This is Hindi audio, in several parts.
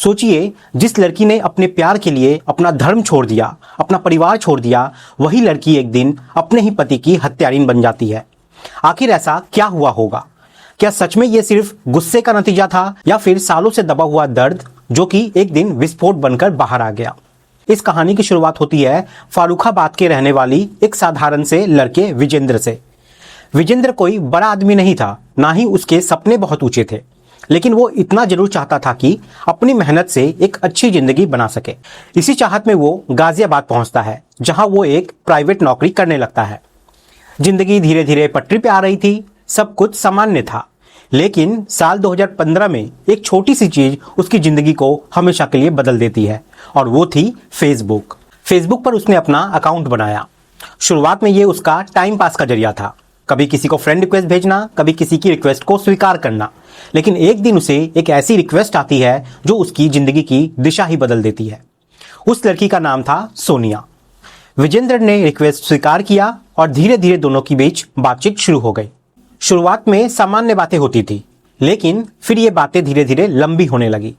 सोचिए, जिस लड़की ने अपने प्यार के लिए अपना धर्म छोड़ दिया, अपना परिवार छोड़ दिया, वही लड़की एक दिन अपने ही पति की हत्यारिन बन जाती है। आखिर ऐसा क्या हुआ होगा? क्या सच में ये सिर्फ गुस्से का नतीजा था, या फिर सालों से दबा हुआ दर्द जो कि एक दिन विस्फोट बनकर बाहर आ गया? इस कहानी की शुरुआत होती है फारुखाबाद के रहने वाली एक साधारण से लड़के विजेंद्र से। विजेंद्र कोई बड़ा आदमी नहीं था, ना ही उसके सपने बहुत ऊंचे थे, लेकिन वो इतना जरूर चाहता था कि अपनी मेहनत से एक अच्छी जिंदगी बना सके। इसी चाहत में वो गाजियाबाद पहुंचता है, जहां वो एक प्राइवेट नौकरी करने लगता है। जिंदगी धीरे धीरे पटरी पे आ रही थी, सब कुछ सामान्य था। लेकिन साल 2015 में एक छोटी सी चीज उसकी जिंदगी को हमेशा के लिए बदल देती है, और वो थी फेसबुक। फेसबुक पर उसने अपना अकाउंट बनाया। शुरुआत में ये उसका टाइम पास का जरिया था, कभी किसी को फ्रेंड रिक्वेस्ट भेजना, कभी किसी की रिक्वेस्ट को स्वीकार करना। लेकिन एक दिन उसे एक ऐसी रिक्वेस्ट आती है जो उसकी जिंदगी की दिशा ही बदल देती है। उस लड़की का नाम था सोनिया। विजेंद्र ने रिक्वेस्ट स्वीकार किया और धीरे धीरे दोनों के बीच बातचीत शुरू हो गई। शुरुआत में सामान्य बातें होती थी, लेकिन फिर ये बातें धीरे धीरे लंबी होने लगी।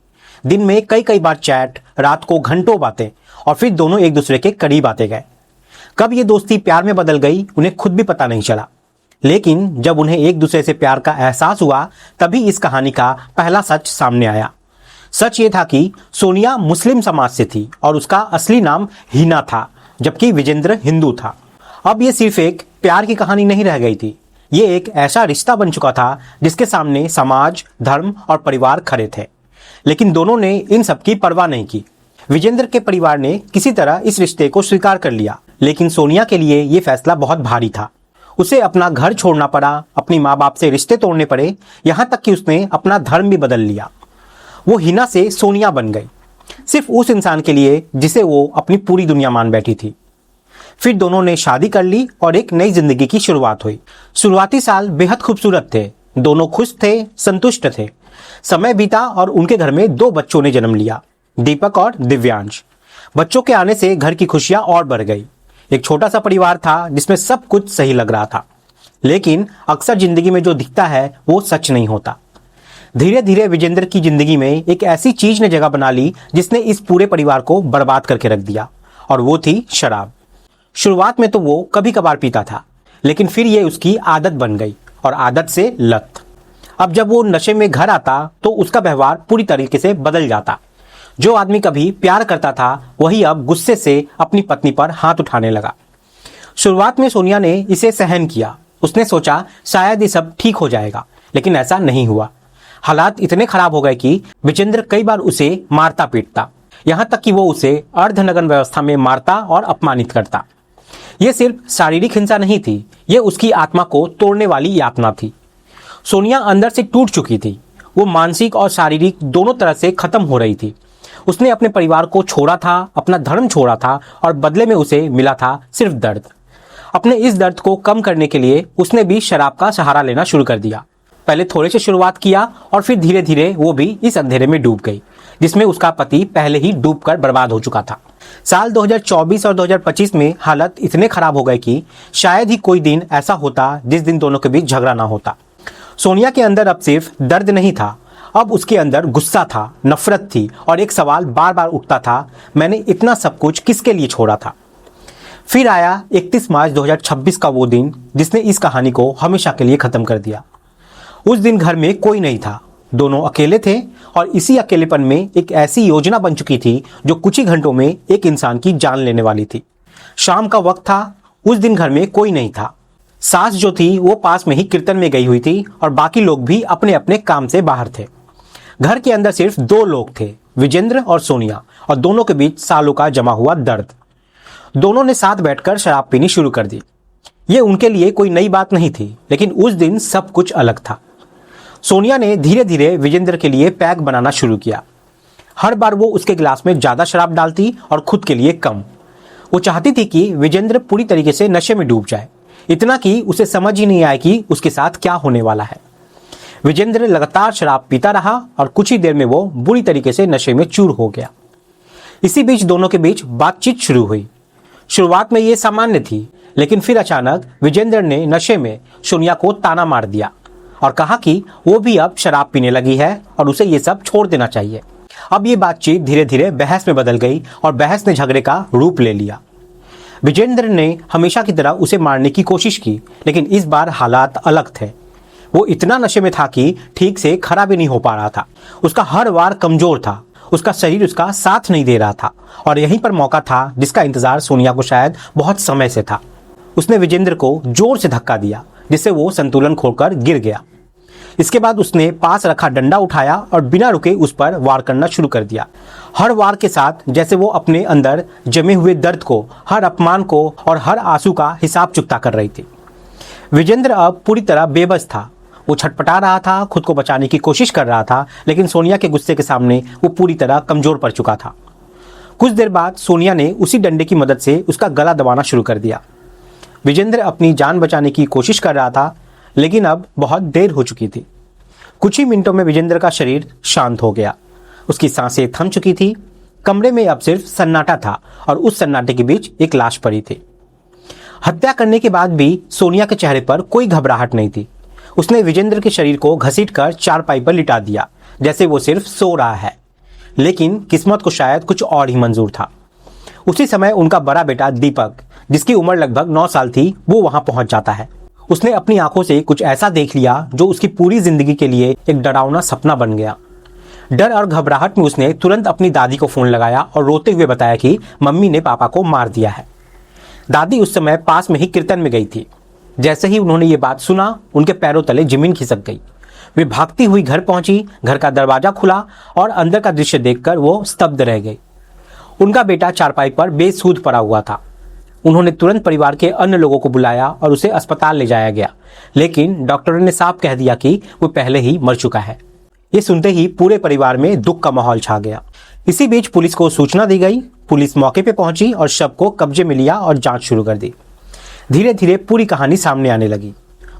दिन में कई कई बार चैट, रात को घंटों बातें, और फिर दोनों एक दूसरे के करीब आते गए। कब ये दोस्ती प्यार में बदल गई, उन्हें खुद भी पता नहीं चला। लेकिन जब उन्हें एक दूसरे से प्यार का एहसास हुआ, तभी इस कहानी का पहला सच सामने आया। सच ये था कि सोनिया मुस्लिम समाज से थी और उसका असली नाम हिना था, जबकि विजेंद्र हिंदू था। अब ये सिर्फ एक प्यार की कहानी नहीं रह गई थी, ये एक ऐसा रिश्ता बन चुका था जिसके सामने समाज, धर्म और परिवार खड़े थे। लेकिन दोनों ने इन सब की परवाह नहीं की। विजेंद्र के परिवार ने किसी तरह इस रिश्ते को स्वीकार कर लिया, लेकिन सोनिया के लिए ये फैसला बहुत भारी था। उसे अपना घर छोड़ना पड़ा, अपनी माँ बाप से रिश्ते तोड़ने पड़े, यहाँ तक कि उसने अपना धर्म भी बदल लिया। वो हिना से सोनिया बन गई, सिर्फ उस इंसान के लिए जिसे वो अपनी पूरी दुनिया मान बैठी थी। फिर दोनों ने शादी कर ली और एक नई जिंदगी की शुरुआत हुई। शुरुआती साल बेहद खूबसूरत थे, दोनों खुश थे, संतुष्ट थे। समय बीता और उनके घर में 2 बच्चों ने जन्म लिया, दीपक और दिव्यांश। बच्चों के आने से घर की खुशियां और बढ़ गई। एक छोटा सा परिवार था जिसमें सब कुछ सही लग रहा था, लेकिन अक्सर जिंदगी में जो दिखता है वो सच नहीं होता। धीरे धीरे विजेंद्र की जिंदगी में एक ऐसी चीज ने जगह बना ली जिसने इस पूरे परिवार को बर्बाद करके रख दिया, और वो थी शराब। शुरुआत में तो वो कभी कभार पीता था, लेकिन फिर ये उसकी आदत बन गई, और आदत से लत। अब जब वो नशे में घर आता तो उसका व्यवहार पूरी तरीके से बदल जाता। जो आदमी कभी प्यार करता था, वही अब गुस्से से अपनी पत्नी पर हाथ उठाने लगा। शुरुआत में सोनिया ने इसे सहन किया। उसने सोचा शायद ये सब ठीक हो जाएगा, लेकिन ऐसा नहीं हुआ। हालात इतने खराब हो गए कि विजेंद्र कई बार उसे मारता पीटता, यहाँ तक कि वो उसे अर्धनग्न व्यवस्था में मारता और अपमानित करता। ये सिर्फ शारीरिक हिंसा नहीं थी, ये उसकी आत्मा को तोड़ने वाली यातना थी। सोनिया अंदर से टूट चुकी थी, वो मानसिक और शारीरिक दोनों तरह से खत्म हो रही थी। उसने अपने परिवार को छोड़ा था, अपना धर्म छोड़ा था, और बदले में उसे मिला था सिर्फ दर्द। अपने इस दर्द को कम करने के लिए उसने भी शराब का सहारा लेना शुरू कर दिया। पहले थोड़े से शुरुआत किया, और फिर धीरे धीरे वो भी इस अंधेरे में डूब गई जिसमें उसका पति पहले ही डूबकर बर्बाद हो चुका था। साल 2024 और 2025 में हालत इतने खराब हो गए कि शायद ही कोई दिन ऐसा होता जिस दिन दोनों के बीच झगड़ा ना होता। सोनिया के अंदर अब सिर्फ दर्द नहीं था, अब उसके अंदर गुस्सा था, नफरत थी, और एक सवाल बार बार उठता था, मैंने इतना सब कुछ किसके लिए छोड़ा था। फिर आया 31 मार्च 2026 का वो दिन जिसने इस कहानी को हमेशा के लिए खत्म कर दिया। उस दिन घर में कोई नहीं था, दोनों अकेले थे, और इसी अकेलेपन में एक ऐसी योजना बन चुकी थी जो कुछ ही घंटों में एक इंसान की जान लेने वाली थी। शाम का वक्त था, उस दिन घर में कोई नहीं था। सास जो थी वो पास में ही कीर्तन में गई हुई थी, और बाकी लोग भी अपने अपने काम से बाहर थे। घर के अंदर सिर्फ 2 लोग थे, विजेंद्र और सोनिया, और दोनों के बीच सालों का जमा हुआ दर्द। दोनों ने साथ बैठकर शराब पीनी शुरू कर दी। ये उनके लिए कोई नई बात नहीं थी, लेकिन उस दिन सब कुछ अलग था। सोनिया ने धीरे धीरे विजेंद्र के लिए पैक बनाना शुरू किया। हर बार वो उसके गिलास में ज्यादा शराब डालती और खुद के लिए कम। वो चाहती थी कि विजेंद्र पूरी तरीके से नशे में डूब जाए, इतना कि उसे समझ ही नहीं आए कि उसके साथ क्या होने वाला है। विजेंद्र लगातार शराब पीता रहा और कुछ ही देर में वो बुरी तरीके से नशे में चूर हो गया। इसी बीच दोनों के बीच बातचीत शुरू हुई। शुरुआत में ये सामान्य थी, लेकिन फिर अचानक विजेंद्र ने नशे में सोनिया को ताना मार दिया और कहा कि वो भी अब शराब पीने लगी है और उसे ये सब छोड़ देना चाहिए। अब ये बातचीत धीरे धीरे बहस में बदल गई और बहस ने झगड़े का रूप ले लिया। विजेंद्र ने हमेशा की तरह उसे मारने की कोशिश की, लेकिन इस बार हालात अलग थे। वो इतना नशे में था कि ठीक से खड़ा भी नहीं हो पा रहा था। उसका हर वार कमजोर था, उसका शरीर उसका साथ नहीं दे रहा था और यहीं पर मौका था जिसका इंतजार सोनिया को शायद बहुत समय से था। उसने विजेंद्र को जोर से धक्का दिया, जिससे वो संतुलन खोकर गिर गया। इसके बाद उसने पास रखा डंडा उठाया और बिना रुके उस पर वार करना शुरू कर दिया। हर वार के साथ जैसे वो अपने अंदर जमे हुए दर्द को, हर अपमान को और हर आंसू का हिसाब चुकता कर रही थी। विजेंद्र अब पूरी तरह बेबस था। वो छटपटा रहा था, खुद को बचाने की कोशिश कर रहा था, लेकिन सोनिया के गुस्से के सामने वो पूरी तरह कमजोर पड़ चुका था। कुछ देर बाद सोनिया ने उसी डंडे की मदद से उसका गला दबाना शुरू कर दिया। विजेंद्र अपनी जान बचाने की कोशिश कर रहा था, लेकिन अब बहुत देर हो चुकी थी। कुछ ही मिनटों में विजेंद्र का शरीर शांत हो गया। उसकी सांसें थम चुकी थी। कमरे में अब सिर्फ सन्नाटा था और उस सन्नाटे के बीच एक लाश पड़ी थी। हत्या करने के बाद भी सोनिया के चेहरे पर कोई घबराहट नहीं थी। उसने विजेंद्र के शरीर को घसीटकर चारपाई पर लिटा दिया, जैसे वो सिर्फ सो रहा है। लेकिन किस्मत को शायद कुछ और ही मंजूर था। उसी समय उनका बड़ा बेटा दीपक, जिसकी उम्र लगभग 9 साल थी, वो वहां पहुंच जाता है। उसने अपनी आंखों से कुछ ऐसा देख लिया जो उसकी पूरी जिंदगी के लिए एक डरावना सपना बन गया। डर और घबराहट में उसने तुरंत अपनी दादी को फोन लगाया और रोते हुए बताया कि मम्मी ने पापा को मार दिया है। दादी उस समय पास में ही कीर्तन में गई थी। जैसे ही उन्होंने ये बात सुना, उनके पैरों तले जमीन खिसक गई। वे भागती हुई घर पहुंची। घर का दरवाजा खुला और अंदर का दृश्य देखकर वो स्तब्ध रह गई। उनका बेटा चारपाई पर बेसुध पड़ा हुआ था। उन्होंने तुरंत परिवार के अन्य लोगों को बुलाया और उसे अस्पताल ले जाया गया, लेकिन डॉक्टरों ने साफ कह दिया कि वो पहले ही मर चुका है। ये सुनते ही पूरे परिवार में दुख का माहौल छा गया। इसी बीच पुलिस को सूचना दी गई। पुलिस मौके पर पहुंची और शव को कब्जे में लिया और जांच शुरू कर दी। धीरे धीरे पूरी कहानी सामने आने लगी।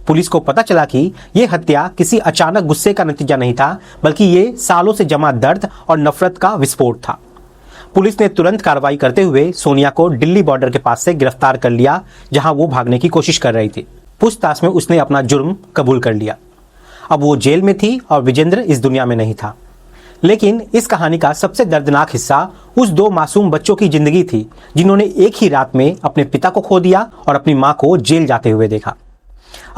पुलिस को पता चला कि यह हत्या किसी अचानक गुस्से का नतीजा नहीं था, बल्कि ये सालों से जमा दर्द और नफरत का विस्फोट था। पुलिस ने तुरंत कार्रवाई करते हुए सोनिया को दिल्ली बॉर्डर के पास से गिरफ्तार कर लिया, जहां वो भागने की कोशिश कर रही थी। पूछताछ में उसने अपना जुर्म कबूल कर लिया। अब वो जेल में थी और विजेंद्र इस दुनिया में नहीं था। लेकिन इस कहानी का सबसे दर्दनाक हिस्सा उस 2 मासूम बच्चों की जिंदगी थी, जिन्होंने एक ही रात में अपने पिता को खो दिया और अपनी मां को जेल जाते हुए देखा।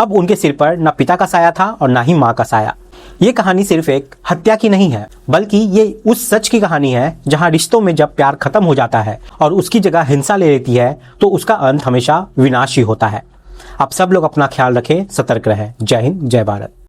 अब उनके सिर पर न पिता का साया था और न ही मां का साया। ये कहानी सिर्फ एक हत्या की नहीं है, बल्कि ये उस सच की कहानी है जहां रिश्तों में जब प्यार खत्म हो जाता है और उसकी जगह हिंसा ले लेती है, तो उसका अंत हमेशा विनाश ही होता है। आप सब लोग अपना ख्याल रखें, सतर्क रहें। जय हिंद, जय भारत।